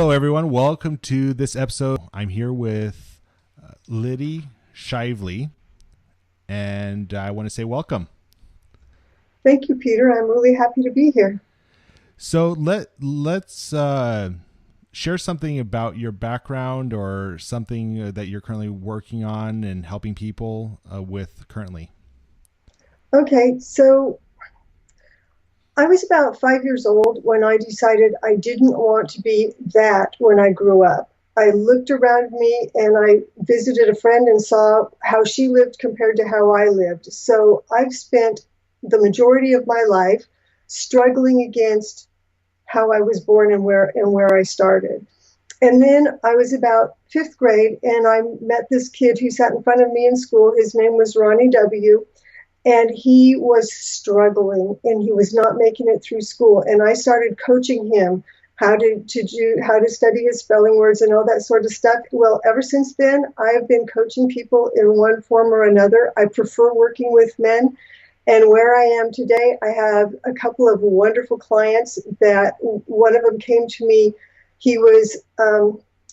Hello, everyone. Welcome to this episode. I'm here with Littie, Shively, and I want to say welcome. Thank you, Peter. I'm really happy to be here. So let's share something about your background or something that you're currently working on and helping people with currently. Okay, so I was about 5 years old when I decided I didn't want to be that when I grew up. I looked around me and I visited a friend and saw how she lived compared to how I lived. So I've spent the majority of my life struggling against how I was born and where I started. And then I was about fifth grade and I met this kid who sat in front of me in school. His name was Ronnie W. And he was struggling and he was not making it through school. And I started coaching him how to study his spelling words and all that sort of stuff. Well, ever since then, I've been coaching people in one form or another. I prefer working with men. And where I am today, I have a couple of wonderful clients that one of them came to me. He was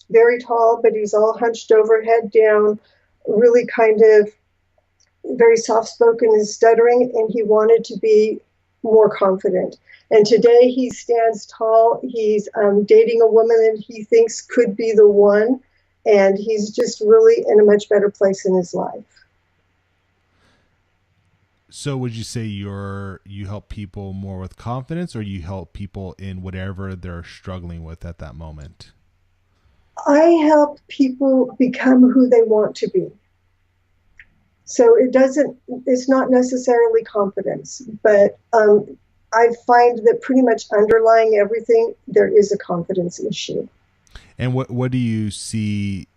very tall, but he's all hunched over, head down, really kind of very soft-spoken and stuttering, and he wanted to be more confident. And today he stands tall. He's dating a woman that he thinks could be the one, and he's just really in a much better place in his life. So would you say you help people more with confidence, or you help people in whatever they're struggling with at that moment? I help people become who they want to be. So it's not necessarily confidence, but I find that pretty much underlying everything, there is a confidence issue. And what do you see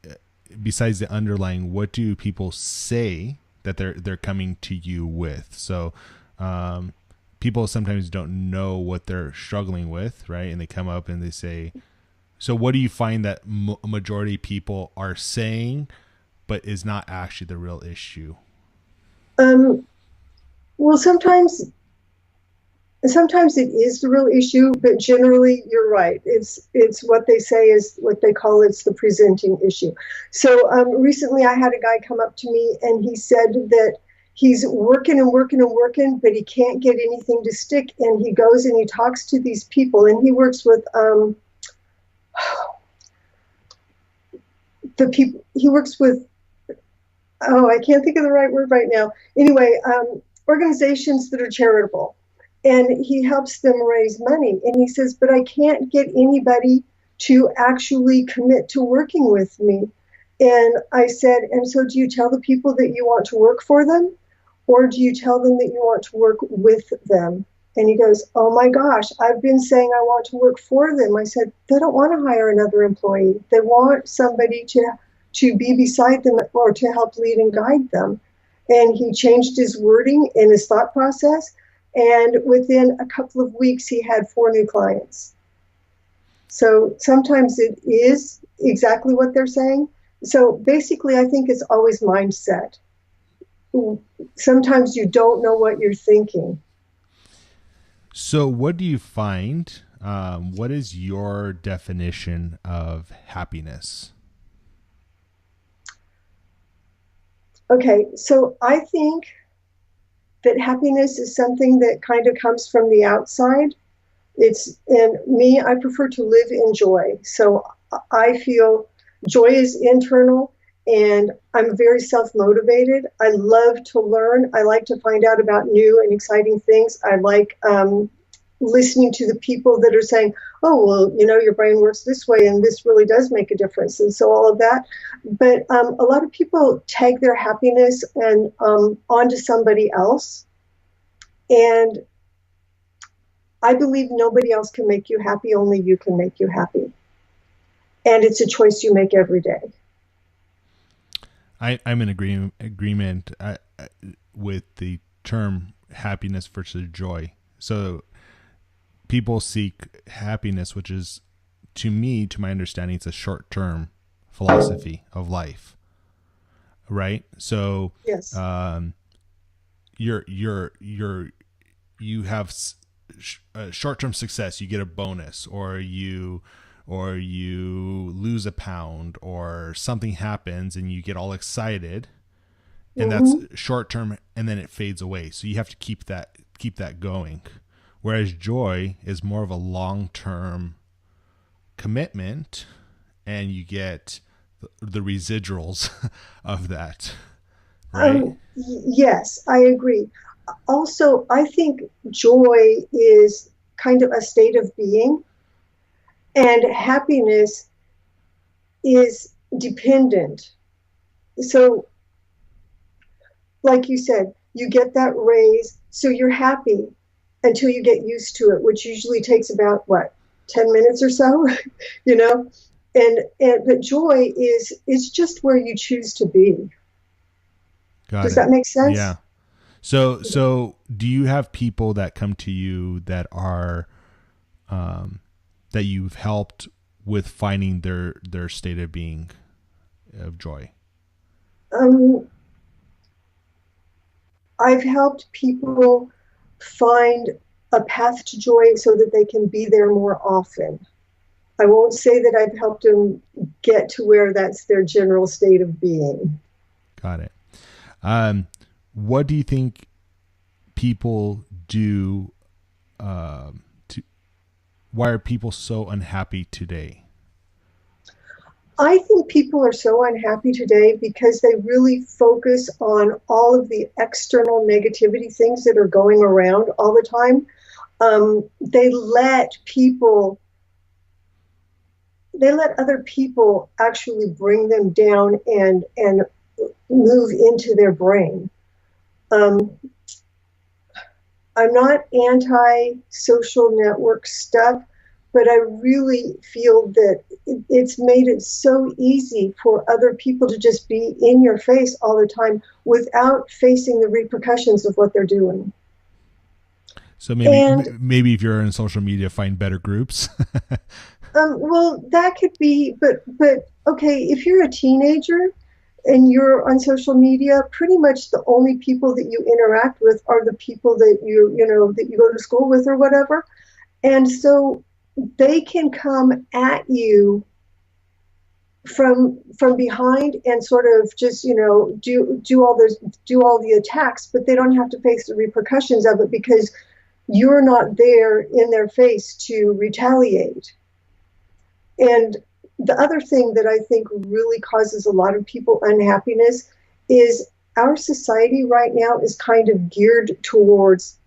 besides the underlying? What do people say that they're coming to you with? So people sometimes don't know what they're struggling with, right? And they come up and they say, so what do you find that majority of people are saying but is not actually the real issue? Well, sometimes it is the real issue, but generally you're right. It's what they say is what they call it's the presenting issue. So recently I had a guy come up to me and he said that he's working and working and working, but he can't get anything to stick. And he goes and he talks to these people, and he works with I can't think of the right word right now. Anyway, organizations that are charitable, and he helps them raise money. And he says, but I can't get anybody to actually commit to working with me. And I said, and so do you tell the people that you want to work for them, or do you tell them that you want to work with them? And he goes, oh my gosh, I've been saying I want to work for them. I said, they don't want to hire another employee. They want somebody to be beside them or to help lead and guide them. And he changed his wording and his thought process. And within a couple of weeks, he had 4 new clients. So sometimes it is exactly what they're saying. So basically, I think it's always mindset. Sometimes you don't know what you're thinking. So what do you find? What is your definition of happiness? Okay, so I think that happiness is something that kind of comes from the outside. I prefer to live in joy. So I feel joy is internal, and I'm very self-motivated. I love to learn. I like to find out about new and exciting things. I like listening to the people that are saying, oh, well, your brain works this way and this really does make a difference. And so all of that. But a lot of people tag their happiness and onto somebody else. And I believe nobody else can make you happy. Only you can make you happy. And it's a choice you make every day. I'm in agreement with the term happiness versus joy. So people seek happiness, which is, to my understanding, it's a short-term philosophy of life, right? So, yes, you have short-term success, you get a bonus, or or you lose a pound, or something happens and you get all excited, and that's Mm-hmm. short term, and then it fades away. So you have to keep that going. Whereas joy is more of a long term commitment, and you get the residuals of that, right? Yes, I agree. Also, I think joy is kind of a state of being, and happiness is dependent. So, like you said, you get that raise, so you're happy until you get used to it, which usually takes about what, 10 minutes or so, you know? And but joy is just where you choose to be. Got Does it. that make Yeah. sense? So do you have people that come to you that are that you've helped with finding their state of being of joy? Um, I've helped people find a path to joy so that they can be there more often. I won't say that I've helped them get to where that's their general state of being. Got it. Um, what do you think people do? To Why are people so unhappy today? I think people are so unhappy today because they really focus on all of the external negativity things that are going around all the time. They let people, they let other people actually bring them down and move into their brain. Um, I'm not anti social network stuff, but I really feel that it's made it so easy for other people to just be in your face all the time without facing the repercussions of what they're doing. So And maybe if you're in social media, find better groups. well, that could be, but okay, if you're a teenager and you're on social media, pretty much the only people that you interact with are the people that you know that you go to school with or whatever. And so they can come at you from behind and sort of just do all the attacks, but they don't have to face the repercussions of it because you're not there in their face to retaliate. And the other thing that I think really causes a lot of people unhappiness is our society right now is kind of geared towards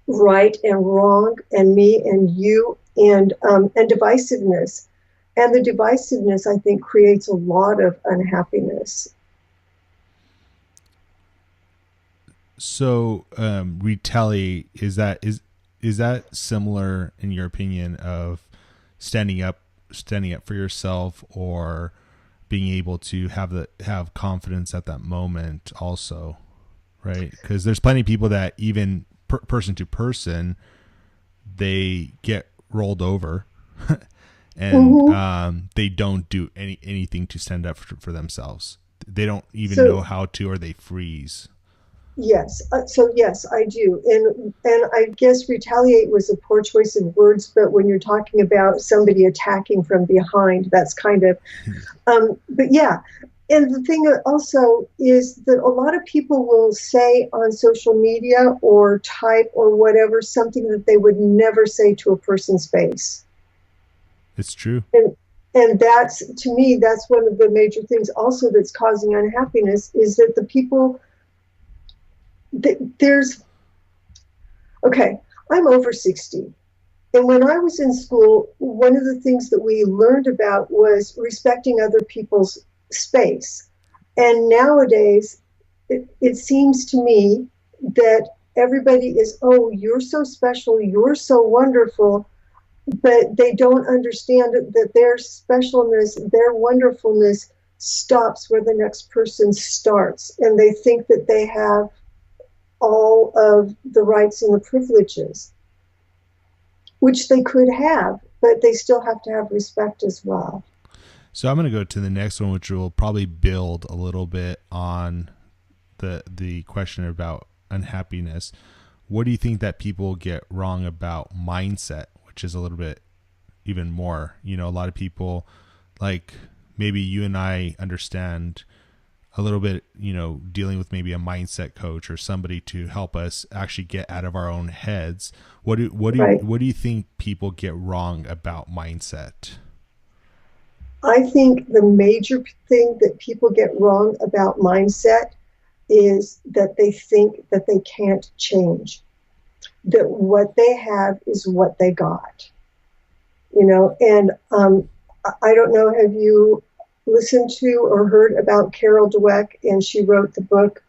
right and wrong and me and you and divisiveness. And the divisiveness, I think, creates a lot of unhappiness. So retaliate, is that similar in your opinion of standing up for yourself, or being able to have confidence at that moment also, right? Because there's plenty of people that even person to person, they get rolled over and Mm-hmm. they don't do anything to stand up for themselves. They don't even know So how to, or they freeze. yes, so yes, I do, and I guess retaliate was a poor choice of words, but when you're talking about somebody attacking from behind, that's kind of, but yeah. And the thing also is that a lot of people will say on social media or type or whatever something that they would never say to a person's face. It's true. And that's, to me, that's one of the major things also that's causing unhappiness is that the people there's okay, I'm over 60. And when I was in school, one of the things that we learned about was respecting other people's space. And nowadays, it seems to me that everybody is, oh, you're so special, you're so wonderful, but they don't understand that their specialness, their wonderfulness stops where the next person starts. And they think that they have all of the rights and the privileges, which they could have, but they still have to have respect as well. So I'm going to go to the next one, which will probably build a little bit on the question about unhappiness. What do you think that people get wrong about mindset, which is a little bit even more. You know, a lot of people, like maybe you and I understand a little bit, you know, dealing with maybe a mindset coach or somebody to help us actually get out of our own heads. What Right. do you think people get wrong about mindset? I think the major thing that people get wrong about mindset is that they think that they can't change, that what they have is what they got, and I don't know, have you listened to or heard about Carol Dweck? And she wrote the book,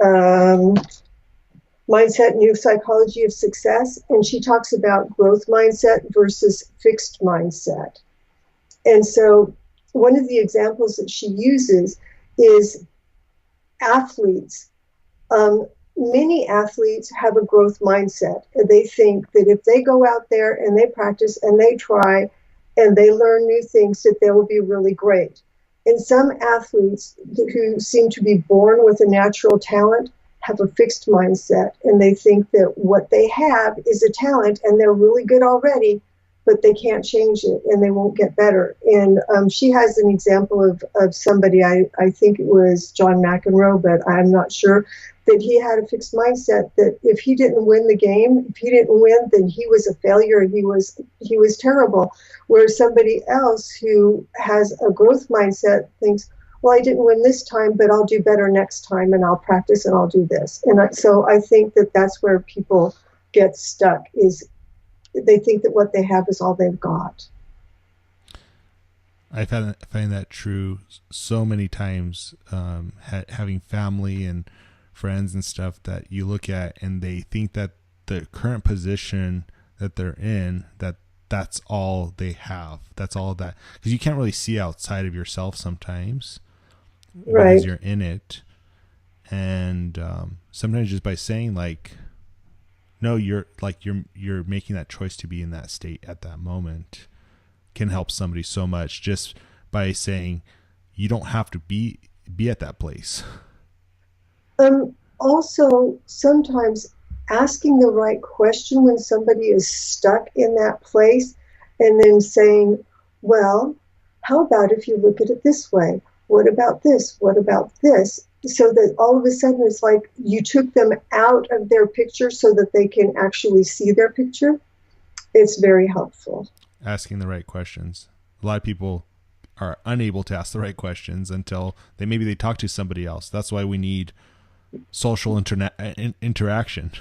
Mindset, New Psychology of Success, and she talks about growth mindset versus fixed mindset. And so one of the examples that she uses is athletes. Many athletes have a growth mindset. They think that if they go out there and they practice and they try and they learn new things, that they will be really great. And some athletes who seem to be born with a natural talent have a fixed mindset, and they think that what they have is a talent and they're really good already, but they can't change it and they won't get better. And she has an example of somebody, I think it was John McEnroe, but I'm not sure, that he had a fixed mindset that if he didn't win the game, if he didn't win, then he was a failure. He was terrible. Whereas somebody else who has a growth mindset thinks, well, I didn't win this time, but I'll do better next time, and I'll practice and I'll do this. And so I think that that's where people get stuck, is they think that what they have is all they've got. I find that true so many times, having family and friends and stuff that you look at and they think that the current position that they're in, that's all they have. That's all that, because you can't really see outside of yourself sometimes, Right. because you're in it. And sometimes just by saying like, no, you're making that choice to be in that state at that moment can help somebody so much, just by saying you don't have to be at that place. Also, sometimes asking the right question when somebody is stuck in that place, and then saying, well, how about if you look at it this way? What about this? What about this? So that all of a sudden it's like you took them out of their picture so that they can actually see their picture. It's very helpful. Asking the right questions. A lot of people are unable to ask the right questions until they talk to somebody else. That's why we need social interaction.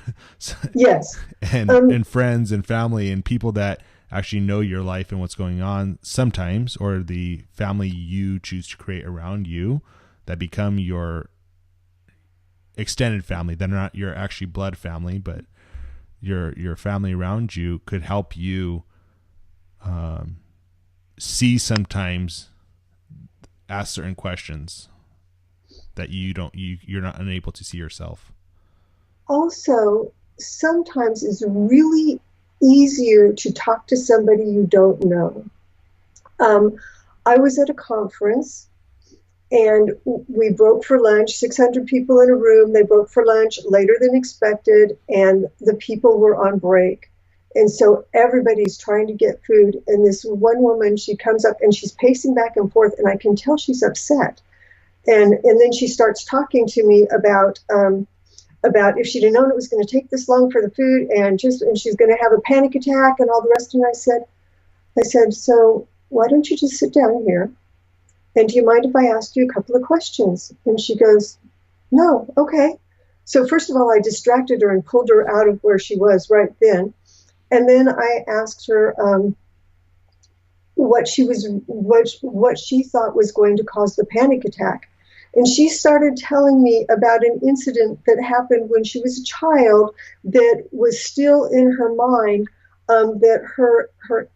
Yes. and friends and family and people that actually know your life and what's going on sometimes, or the family you choose to create around you that become your extended family. They're not your actually blood family, but your family around you could help you see sometimes, ask certain questions that you're not unable to see yourself. Also, sometimes it's really easier to talk to somebody you don't know. I was at a conference and we broke for lunch, 600 people in a room. They broke for lunch later than expected, and the people were on break. And so everybody's trying to get food. And this one woman, she comes up and she's pacing back and forth, and I can tell she's upset. And then she starts talking to me about if she'd have known it was going to take this long for the food, and she's going to have a panic attack and all the rest. And I said, so why don't you just sit down here? And do you mind if I asked you a couple of questions? And she goes, no, okay. So first of all, I distracted her and pulled her out of where she was right then. And then I asked her what she thought was going to cause the panic attack. And she started telling me about an incident that happened when she was a child that was still in her mind, that her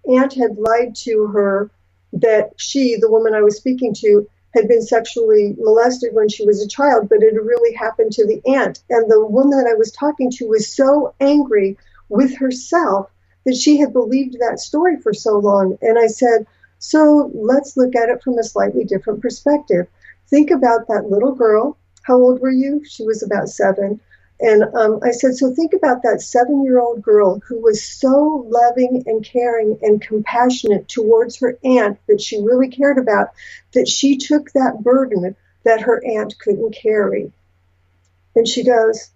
aunt had lied to her, that she, the woman I was speaking to, had been sexually molested when she was a child, but it had really happened to the aunt. And the woman that I was talking to was so angry with herself that she had believed that story for so long. And I said, so let's look at it from a slightly different perspective. Think about that little girl. How old were you? She was about 7. And I said, so think about that 7-year-old girl who was so loving and caring and compassionate towards her aunt that she really cared about, that she took that burden that her aunt couldn't carry. And she goes,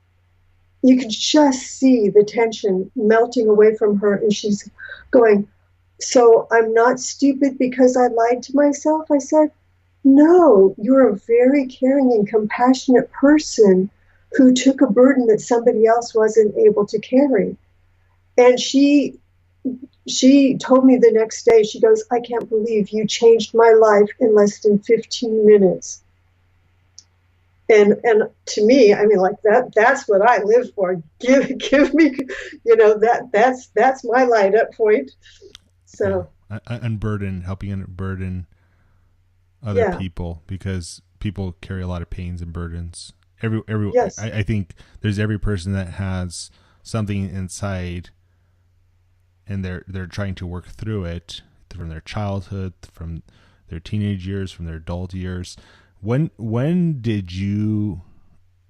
you could just see the tension melting away from her. And she's going, so I'm not stupid because I lied to myself? I said, no, you're a very caring and compassionate person who took a burden that somebody else wasn't able to carry. And she told me the next day, she goes, I can't believe you changed my life in less than 15 minutes. And to me, I mean, like that's what I live for. Give me, that's my light up point. So helping unburden other people, because people carry a lot of pains and burdens. Yes. I think there's every person that has something inside, and they're trying to work through it from their childhood, from their teenage years, from their adult years. When did you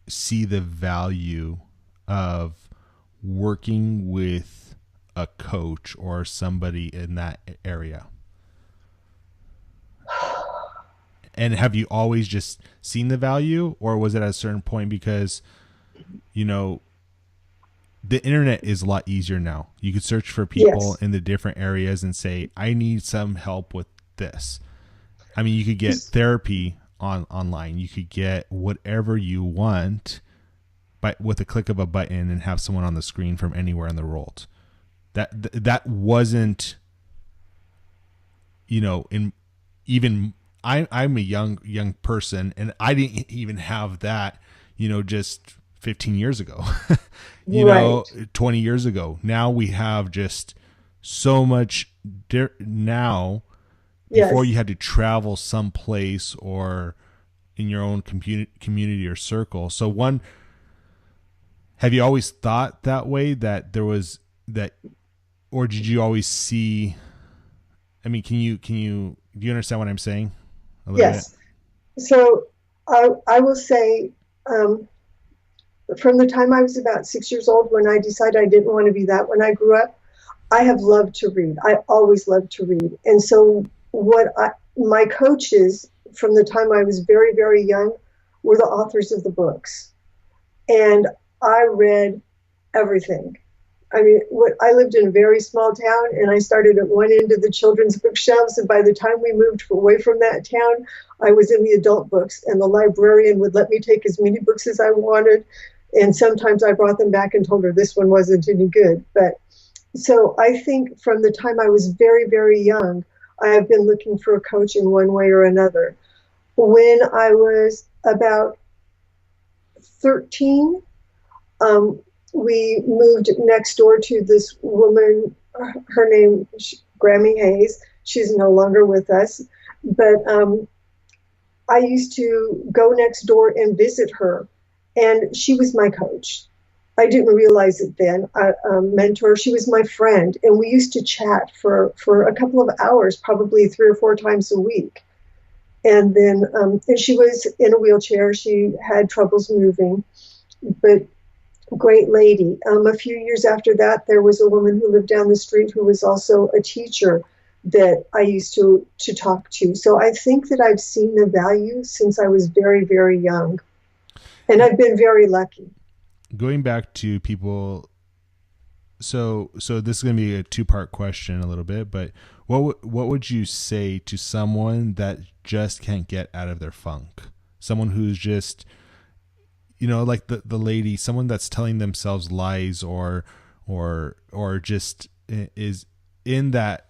see the value of working with a coach or somebody in that area? And have you always just seen the value, or was it at a certain point because, the internet is a lot easier now. You could search for people in the different areas and say, I need some help with this. I mean, you could get therapy online. You could get whatever you want with a click of a button and have someone on the screen from anywhere in the world. That wasn't, I'm a young person, and I didn't even have that, just 15 years ago, 20 years ago. Now we have just so much now. Before you had to travel someplace or in your own community or circle. So have you always thought that way, that there was that, or did you always see, I mean, do you understand what I'm saying? Yes. So I will say, from the time I was about 6 years old, when I decided I didn't want to be that, when I grew up, I have loved to read. I always loved to read. And so my coaches from the time I was very, very young were the authors of the books. And I read everything. I mean, I lived in a very small town, and I started at one end of the children's bookshelves. And by the time we moved away from that town, I was in the adult books, and the librarian would let me take as many books as I wanted. And sometimes I brought them back and told her this one wasn't any good. But so I think from the time I was very, very young, I have been looking for a coach in one way or another. When I was about 13, we moved next door to this woman. Her name, Grammy Hayes. She's no longer with us. But I used to go next door and visit her, and she was my coach. I didn't realize it then. Mentor. She was my friend, and we used to chat for a couple of hours, probably 3 or 4 times a week. And then, and she was in a wheelchair. She had troubles moving, but great lady. A few years after that, there was a woman who lived down the street who was also a teacher that I used to talk to. So I think that I've seen the value since I was very, very young, and I've been very lucky. Going back to people, so this is going to be a 2-part question a little bit, but what would you say to someone that just can't get out of their funk? Someone who's just, like the lady, someone that's telling themselves lies or just is in that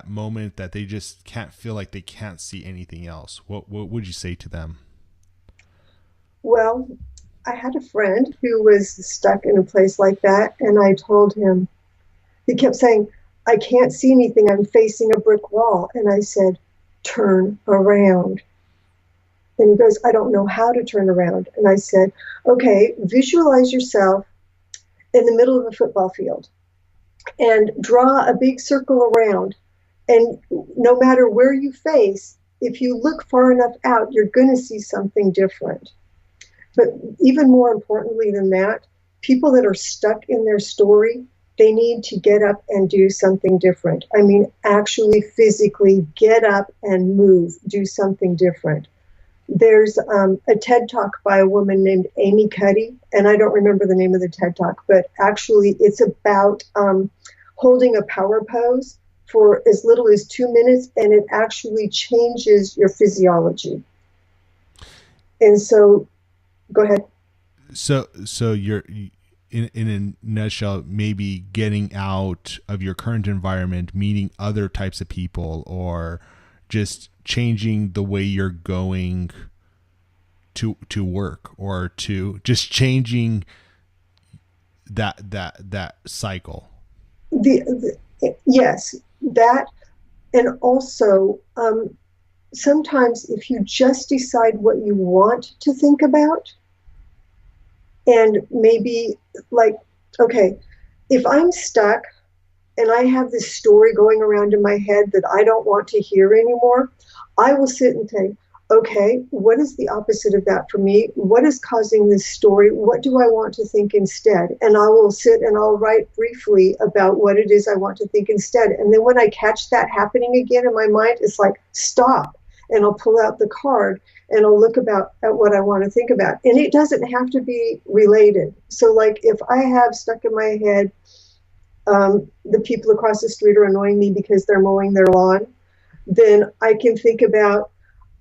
moment that they just can't feel like they can't see anything else. What would you say to them? Well, I had a friend who was stuck in a place like that, and I told him, he kept saying, I can't see anything, I'm facing a brick wall. And I said, turn around. And he goes, I don't know how to turn around. And I said, okay, visualize yourself in the middle of a football field and draw a big circle around. And no matter where you face, if you look far enough out, you're going to see something different. But even more importantly than that, people that are stuck in their story, they need to get up and do something different. I mean, actually physically get up and move, do something different. There's a TED Talk by a woman named Amy Cuddy, and I don't remember the name of the TED Talk, but actually it's about holding a power pose for as little as 2 minutes, and it actually changes your physiology. And so, go ahead. So you're in a nutshell, maybe getting out of your current environment, meeting other types of people, or just changing the way you're going to work, or to just changing that cycle. Yes, that, and also sometimes if you just decide what you want to think about, and maybe like, okay, if I'm stuck and I have this story going around in my head that I don't want to hear anymore, I will sit and think, okay, what is the opposite of that for me? What is causing this story? What do I want to think instead? And I will sit and I'll write briefly about what it is I want to think instead. And then when I catch that happening again in my mind, it's like, stop. And I'll pull out the card and I'll look at what I want to think about. And it doesn't have to be related. So like if I have stuck in my head, the people across the street are annoying me because they're mowing their lawn, then I can think about,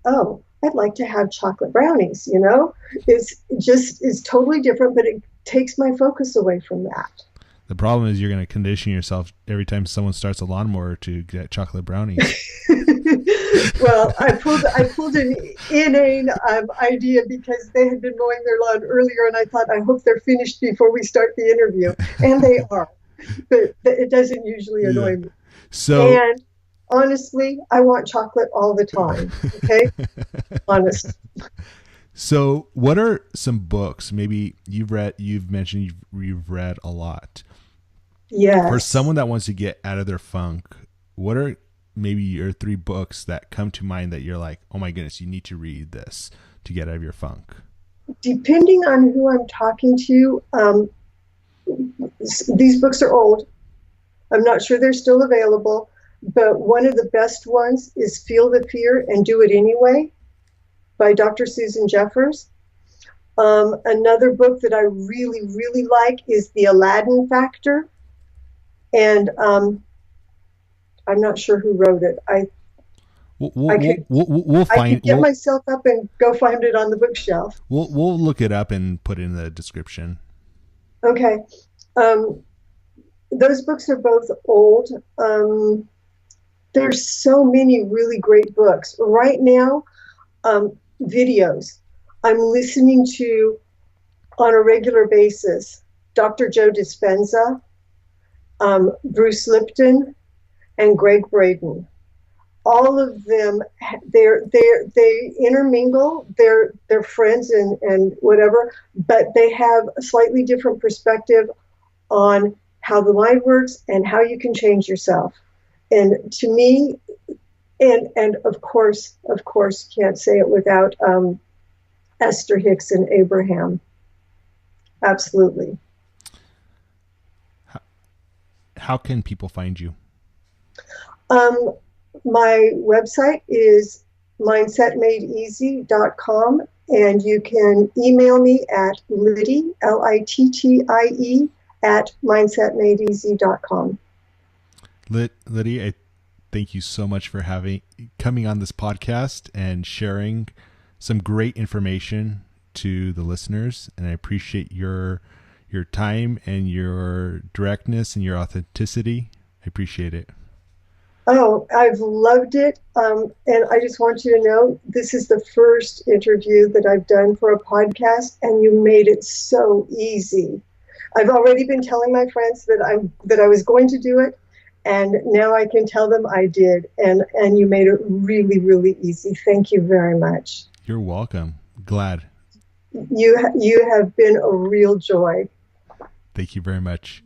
oh, I'd like to have chocolate brownies, you know? It's totally different, but it takes my focus away from that. The problem is you're going to condition yourself every time someone starts a lawnmower to get chocolate brownies. Well, I pulled an inane idea because they had been mowing their lawn earlier, and I thought, I hope they're finished before we start the interview. And they are. But it doesn't usually annoy me. And honestly, I want chocolate all the time. Okay? Honest. So what are some books maybe you've mentioned you've read a lot? Yes. For someone that wants to get out of their funk, what are maybe your 3 books that come to mind that you're like, oh my goodness, you need to read this to get out of your funk? Depending on who I'm talking to, these books are old. I'm not sure they're still available, but one of the best ones is Feel the Fear and Do It Anyway by Dr. Susan Jeffers. Another book that I really, really like is The Aladdin Factor. And I'm not sure who wrote it. I could get myself up and go find it on the bookshelf. We'll look it up and put it in the description. Okay. Those books are both old. There's so many really great books. Right now, videos. I'm listening to, on a regular basis, Dr. Joe Dispenza, Bruce Lipton, and Greg Braden. All of them, they intermingle. They're friends and whatever, but they have a slightly different perspective on how the mind works and how you can change yourself. And to me, and of course, can't say it without Esther Hicks and Abraham. Absolutely. How can people find you? My website is mindsetmadeeasy.com, and you can email me at Littie, Littie, at mindsetmadeeasy.com. Littie, I thank you so much for coming on this podcast and sharing some great information to the listeners. And I appreciate your time and your directness and your authenticity. I appreciate it. Oh, I've loved it. And I just want you to know, this is the first interview that I've done for a podcast, and you made it so easy. I've already been telling my friends that I was going to do it, and now I can tell them I did. And you made it really, really easy. Thank you very much. You're welcome. Glad. You have been a real joy. Thank you very much.